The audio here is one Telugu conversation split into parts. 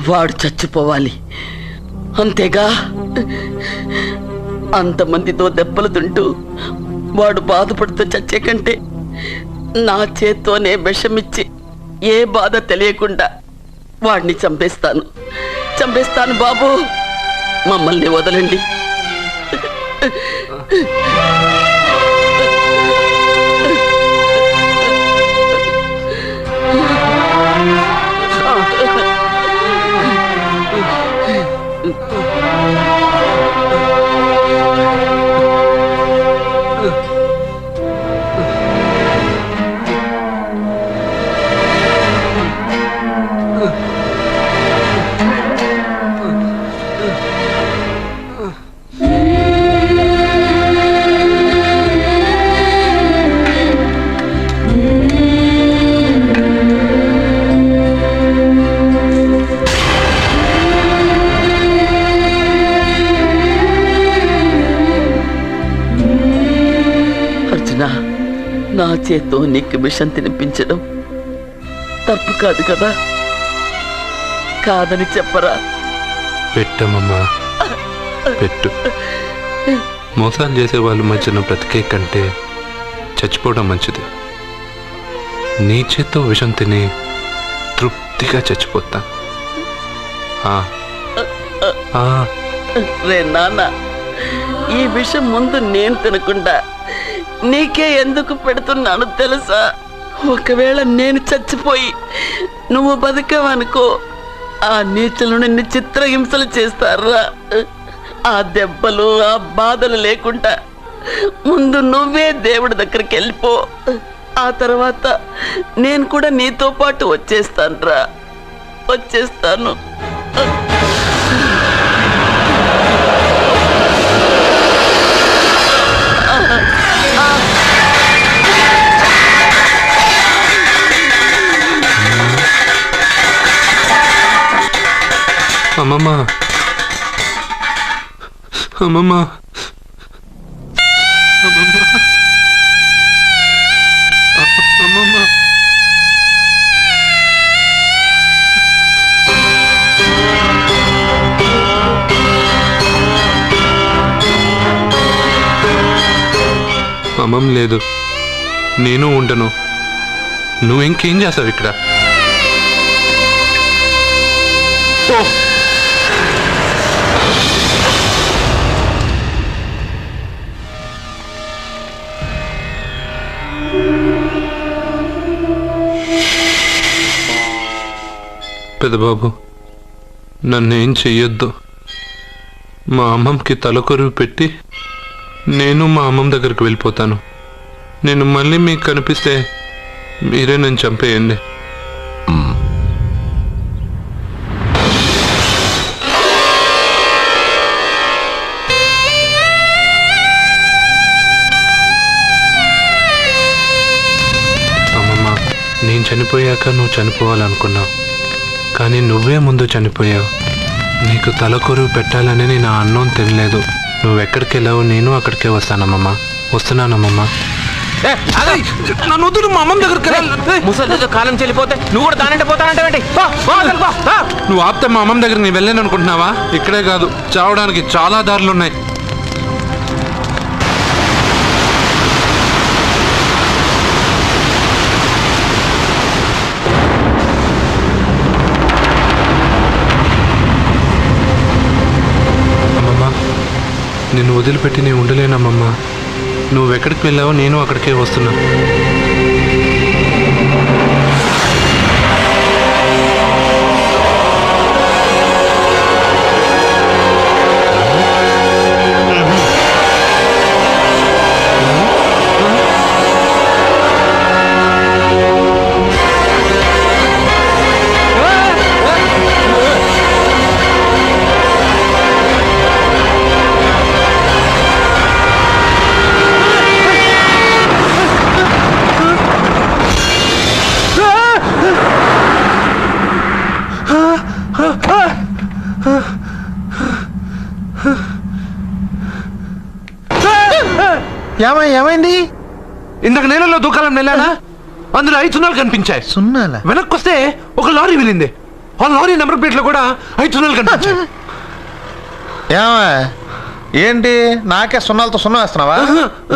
వాడు చచ్చిపోవాలి అంతేగా. అంతమందితో దెబ్బలు తింటూ వాడు బాధపడుతూ చచ్చే కంటే నా చేత్తోనే విషమిచ్చి ఏ బాధ తెలియకుండా వాడిని చంపేస్తాను బాబు. మమ్మల్ని వదలండి. నా చేత్తో నీకు విషం తినిపించడం తప్పు కాదు కదా? కాదని చెప్పరా? పెట్టమమ్మా, పెట్టు. మోసాలు చేసే వాళ్ళ మధ్యన బ్రతికే కంటే చచ్చిపోవడం మంచిది. నీ చేత్తో విషం తిని తృప్తిగా చచ్చిపోతా. రే నాన్న, ఈ విషయం ముందు నేను తినకుండా నీకే ఎందుకు పెడుతున్నాను తెలుసా? ఒకవేళ నేను చచ్చిపోయి నువ్వు బతికావనుకో, ఆ నీచులు నిన్ను చిత్రహింసలు చేస్తారా? ఆ దెబ్బలు ఆ బాధలు లేకుండా ముందు నువ్వే దేవుడి దగ్గరికి వెళ్ళిపో. ఆ తర్వాత నేను కూడా నీతో పాటు వచ్చేస్తాను. అమ్మమ్మ, అమ్మమ్మ, అమ్మమ్మ, అమ్మమ్మ లేదు, నేను ఉండను. నువ్వు ఇంకేం చేస్తావు ఇక్కడ? పెద్దబాబు, నన్నేం చెయ్యొద్దు. మా అమ్మమ్మకి తలకొరువు పెట్టి నేను మా అమ్మమ్మ దగ్గరికి వెళ్ళిపోతాను. నేను మళ్ళీ మీకు కనిపిస్తే మీరే నన్ను చంపేయండి. అమ్మమ్మ, నేను చనిపోయాక నువ్వు చనిపోవాలనుకున్నావు, కానీ నువ్వే ముందు చనిపోయావు. నీకు తలకొరువు పెట్టాలని నేను ఆ అన్నం తినలేదు. నువ్వెక్కడికి వెళ్ళావు, నేను అక్కడికే వస్తానమ్మమ్మ. వస్తున్నానమ్మమ్మ. మా అమ్మమ్మ దగ్గరికి ముసలితో కాలం చెల్లిపోతే నువ్వు కూడా దానంటే పోతానంటే నువ్వు ఆపితే మా అమ్మమ్మ దగ్గర నేను వెళ్ళాను అనుకుంటున్నావా? ఇక్కడే కాదు, చావడానికి చాలా దారులు ఉన్నాయి. నిన్ను వదిలిపెట్టి నేను ఉండలేనమ్మమ్మా. నువ్వెక్కడికి వెళ్ళావో నేను అక్కడికే వస్తున్నా. ఏమైంది? ఇందాక నేలలో దూకాలం వెళ్ళానా, అందులో 5 సున్నాలు కనిపించాయి. సున్నాలా? వెనక్కి వస్తే ఒక లారీ వెళ్ళింది. ఆ లారీ నెంబర్ ప్లేట్లో కూడా 5 సున్నాలు కనిపించాయి. ఏమా ఏంటి నాకే సున్నాలతో సున్నా వేస్తున్నావా?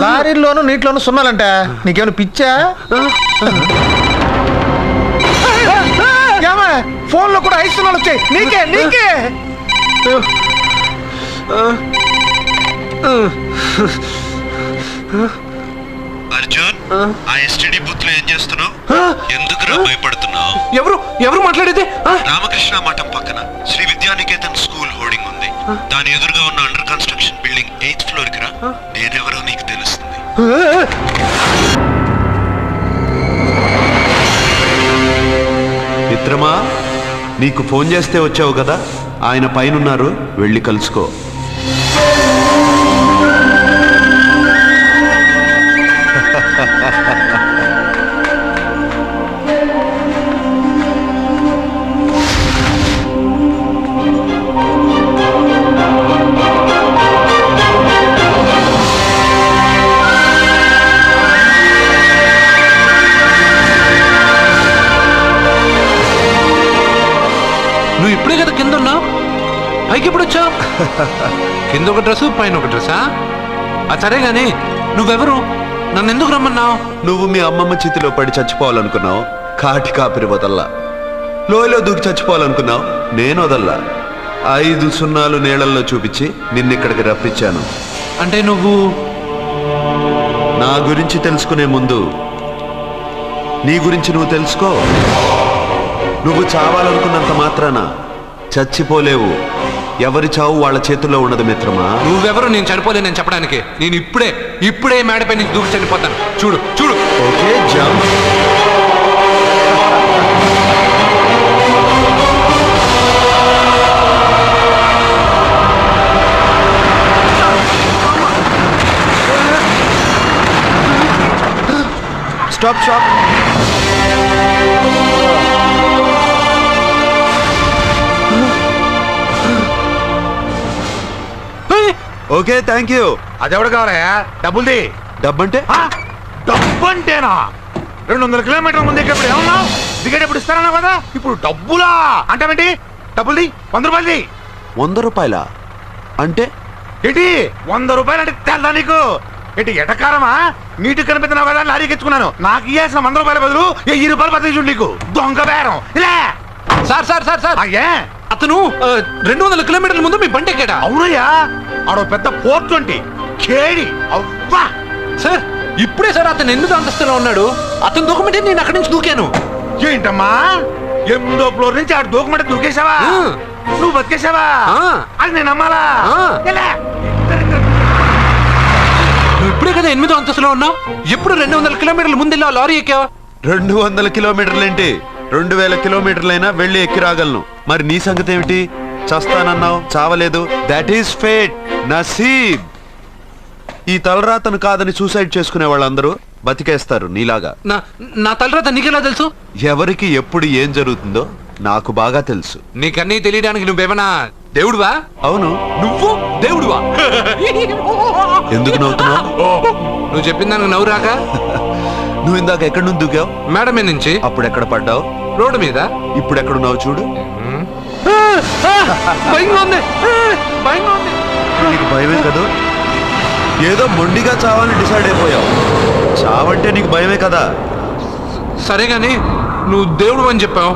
లారీల్లోనూ నీటిలోనూ సున్నాలంట నీకేమైనా పిచ్చా? ఏమా ఫోన్ లో కూడా 5 సున్నాలు వచ్చాయి నీకే నీకే. అర్జున్, ఆ ఎస్టీడీ బూత్ లో ఏం చేస్తున్నావు? ఎందుకురా భయపడుతున్నావు? ఎవరు మాట్లాడేది? రామకృష్ణ మఠం పక్కన శ్రీ విద్యానికేతన్ స్కూల్ హోర్డింగ్ ఉంది. దాని ఎదురుగా ఉన్న under construction building 8th floor కి రా. నేనెవరో నీకు తెలుస్తుంది. మిత్రమా, నీకు ఫోన్ చేస్తే వచ్చావు కదా, ఆయన పైనున్నారు, వెళ్ళి కలుసుకో. నువ్వు ఇప్పుడే కదా కింద ఉన్నావు, పైకి ఎప్పుడు వచ్చావు? కింద ఒక డ్రెస్ పైన ఒక డ్రెస్సా? సరే గాని నువ్వెవరు? నన్ను ఎందుకు రమ్మన్నావు? నువ్వు మీ అమ్మమ్మ చేతిలో పడి చచ్చిపోవాలనుకున్నావు, కాటి కాపిరి వదల్లా. లోయలో దూకి చచ్చిపోవాలనుకున్నావు, నేను వదల్లా. 5 సున్నాలు నీళ్ళల్లో చూపించి నిన్నిక్కడికి రప్పించాను. అంటే నువ్వు నా గురించి తెలుసుకునే ముందు నీ గురించి నువ్వు తెలుసుకో. నువ్వు చావాలనుకున్నంత మాత్రాన చచ్చిపోలేవు. ఎవరి చావు వాళ్ళ చేతుల్లో ఉండదు మిత్రమా. నువ్వెవరు నేను చనిపోలే నేను చెప్పడానికి? నేను ఇప్పుడే మేడపై నుంచి దూకి చనిపోతాను. చూడు చూడు. Okay, jump. Stop stop. Okay, thank you. అదెవడు కావాలయా? డబ్బుల్ది. డబ్బంటే డబ్బు అంటేనా? 200 కిలోమీటర్ల ముందు ఎక్కడప్పుడు ఏమన్నావు? దిగేటప్పుడు ఇస్తారన్నావు కదా, ఇప్పుడు డబ్బులా అంటావేంటి? డబ్బుల్ది, 100 రూపాయలది. 100 రూపాయలా? అంటే ఏంటి 100 రూపాయలు అంటే తెల్దా నీకు? ఏంటి ఎటకారమా? నీటి కనిపిస్తున్నావు కదా లారీకి ఎత్తుకున్నాను. నాకు ఇయ్యాల్సిన 100 రూపాయల బదులు 1000 రూపాయలు బదిలీ నీకు. దొంగ బేరం. ఇలా సార్ అయ్యే అతను 200 కిలోమీటర్ల ముందు మీ బండి ఎక్కాడా? అవునయ్యా, ఆడో పెద్ద 420 కేడి. అవ్వా సార్ ఇప్పుడే సార్ అతను 8వ అంతస్తులో ఉన్నాడు. అతను దూకమంటే నేను అక్కడి నుంచి దూకాను. ఏంటమ్మా 8వ ఫ్లోర్ నుంచి ఆడు దూకమంటే దూకేశావా? నువ్వు బతికేశావా? అది నేను నమ్మాలా? నువ్వు ఇప్పుడే కదా 8వ అంతస్తులో ఉన్నావు. ఎప్పుడు 200 కిలోమీటర్ల ముందు వెళ్ళి లారీ ఎక్కావా? 200 కిలోమీటర్లేంటి, 2000 కిలోమీటర్లైనా వెళ్ళి ఎక్కి రాగలను. మరి నీ సంగతి ఏమిటి? చస్తానన్నావు, చావలేదు. That is fate, నసీబ్. ఈ తలరాతను కాదని సూసైడ్ చేసుకునే వాళ్ళందరూ బతికేస్తారు నీలాగా. నా తలరాత నీకెలా తెలుసు? ఎవరికి ఎప్పుడు ఏం జరుగుతుందో నాకు బాగా తెలుసు. నీకన్నీ తెలియడానికి నువ్వేమన్నా దేవుడువా? అవును. నువ్వు దేవుడువా? ఎందుకు నవ్వుతున్నావు? నువ్వు చెప్పిన దానికి నవ్వు రాక? నువ్వు ఇందాక ఎక్కడి నుంచి దూకావు? మేడం మీద నుంచి. అప్పుడు ఎక్కడ పడ్డావు? రోడ్డు మీద. ఇప్పుడు ఎక్కడున్నావు చూడు. భయంగా ఉంది. నీకు భయమే కదా? ఏదో మొండిగా చావాలని డిసైడ్ అయిపోయావు. చావంటే నీకు భయమే కదా? సరే గాని నువ్వు దేవుడు అని చెప్పావు,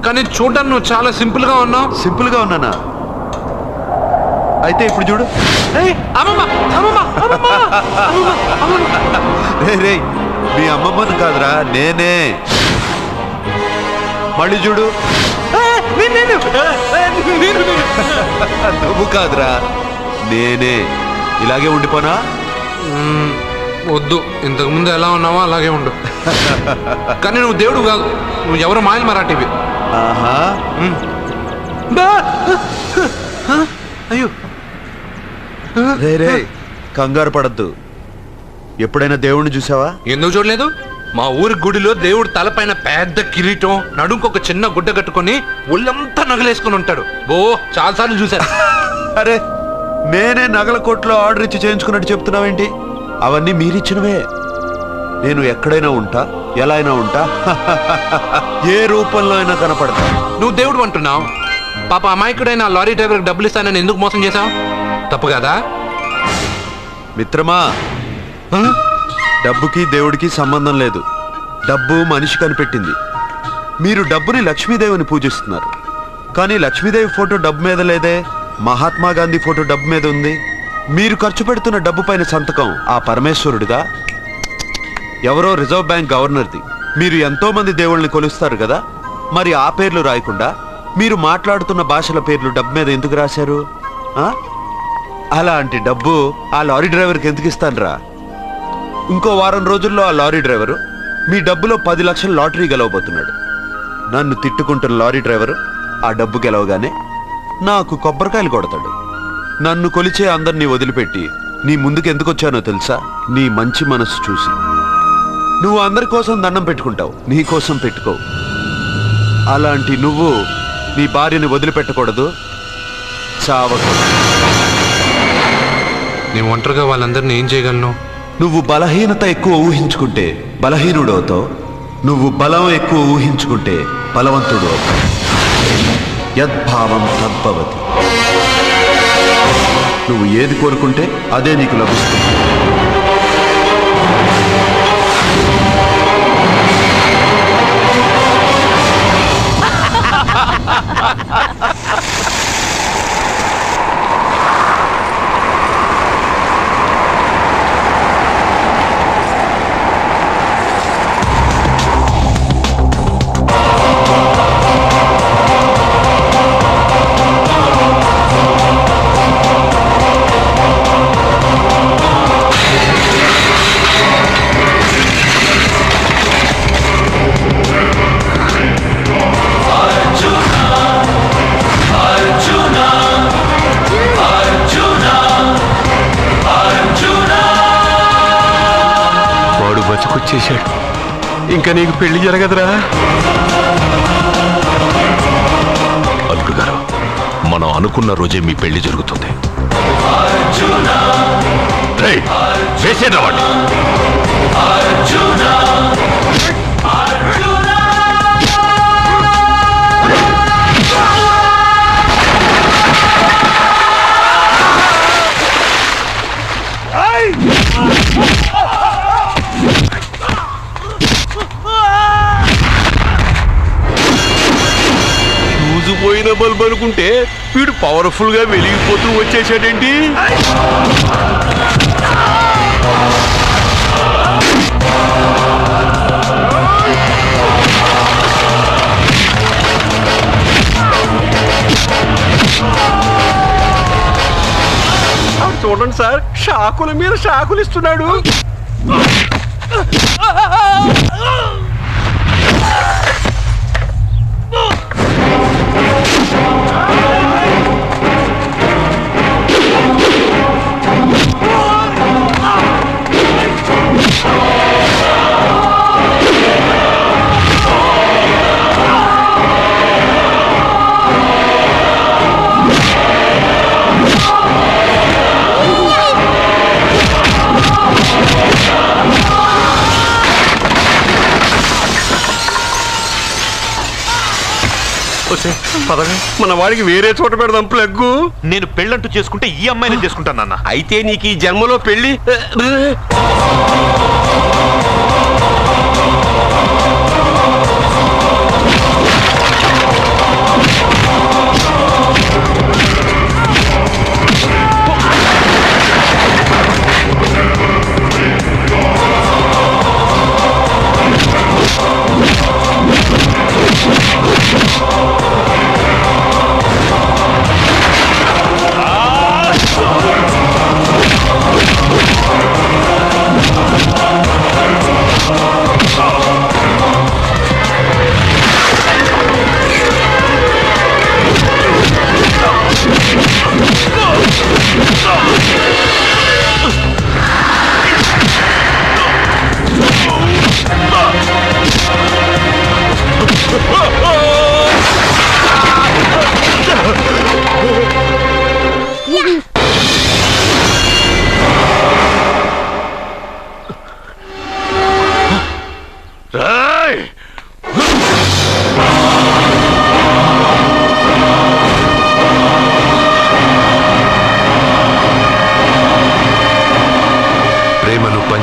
కానీ చూడడానికి నువ్వు చాలా సింపుల్ గా ఉన్నావు. సింపుల్ గా ఉన్నానా? అయితే ఇప్పుడు చూడు. రే మీ అమ్మమ్మను కాదురా, నేనే. మళ్ళీ చూడు. నువ్వు కాదురా, నేనే. ఇలాగే ఉండిపోనా? వద్దు, ఇంతకు ముందు ఎలా ఉన్నావో అలాగే ఉండు. కానీ నువ్వు దేవుడు కాదు, నువ్వు ఎవరో మాయలు మరాఠీవి. ఆహా. అయ్యో రే కంగారు పడద్దు. ఎప్పుడైనా దేవుణ్ణి చూసావా? ఎందుకు చూడలేదు? మా ఊరి గుడిలో దేవుడు తలపైన పెద్ద కిరీటం, నడుంకొక చిన్న గుడ్డ కట్టుకొని ఒళ్ళంతా నగలేసుకుని ఉంటాడు. చాలాసార్లు చూశాను. అరే నేనే నగల కొట్లో ఆర్డర్ ఇచ్చి చేయించుకున్నట్టు చెప్తున్నావేంటి? అవన్నీ మీరిచ్చినవే. నేను ఎక్కడైనా ఉంటా, ఎలా అయినా ఉంటా ఏ రూపంలో అయినా కనపడతా. నువ్వు దేవుడు అంటున్నావు, పాప అమాయకుడైన ఆ లారీ డ్రైవర్కి డబ్బులు ఇస్తానని ఎందుకు మోసం చేశావు? తప్పు కదా మిత్రమా? డబ్బుకి దేవుడికి సంబంధం లేదు. డబ్బు మనిషి కనిపెట్టింది. మీరు డబ్బుని లక్ష్మీదేవిని పూజిస్తున్నారు, కానీ లక్ష్మీదేవి ఫోటో డబ్బు మీద లేదే. మహాత్మా గాంధీ ఫోటో డబ్బు మీద ఉంది. మీరు ఖర్చు పెడుతున్న డబ్బు పైన సంతకం ఆ పరమేశ్వరుడిగా, ఎవరో రిజర్వ్ బ్యాంక్ గవర్నర్ది. మీరు ఎంతో మంది దేవుళ్ళని కొలుస్తారు కదా, మరి ఆ పేర్లు రాయకుండా మీరు మాట్లాడుతున్న భాషల పేర్లు డబ్బు మీద ఎందుకు రాశారు? అలాంటి డబ్బు ఆ లారీ డ్రైవర్కి ఎందుకు ఇస్తానురా? ఇంకో వారం రోజుల్లో ఆ లారీ డ్రైవరు మీ డబ్బులో 10 లక్షల లాటరీ గెలవబోతున్నాడు. నన్ను తిట్టుకుంటున్న లారీ డ్రైవరు ఆ డబ్బు గెలవగానే నాకు కొబ్బరికాయలు కొడతాడు. నన్ను కొలిచే అందరినీ వదిలిపెట్టి నీ ముందుకు ఎందుకు వచ్చానో తెలుసా? నీ మంచి మనసు చూసి. నువ్వు అందరి కోసం దండం పెట్టుకుంటావు, నీ కోసం పెట్టుకోవు. అలాంటి నువ్వు నీ భార్యని వదిలిపెట్టకూడదు, చావకూడదు. నేను ఒంటరిగా వాళ్ళందరినీ ఏం చేయగలను? నువ్వు బలహీనత ఎక్కువ ఊహించుకుంటే బలహీనుడు అవుతావు. నువ్వు బలం ఎక్కువ ఊహించుకుంటే బలవంతుడు అవుతావు. యద్భావం తద్భవతి. నువ్వు ఏది కోరుకుంటే అదే నీకు లభిస్తుంది. బతికొచ్చేశాడు. ఇంకా నీకు పెళ్లి జరగదురా. అల్లుడు గారు, మనం అనుకున్న రోజే మీ పెళ్లి జరుగుతుంది. వేసేద్దాం వాడిని. పోయిన బల్బు అనుకుంటే వీడు పవర్ఫుల్ గా వెలిగిపోతూ వచ్చేసాడేంటి? చూడండి సార్, షాకుల మీద షాకులు ఇస్తున్నాడు. మన వాడికి వేరే చోట పెడదాం ప్లగ్గు. నేను పెళ్ళంటూ చేసుకుంటే ఈ అమ్మాయిని చేసుకుంటాను నాన్న. అయితే నీకు ఈ జన్మలో పెళ్లి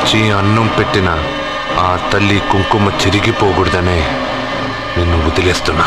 పెంచి అన్నం పెట్టిన ఆ తల్లి కుంకుమ చెరిగిపోకూడదనే నిన్ను వదిలేస్తున్నా.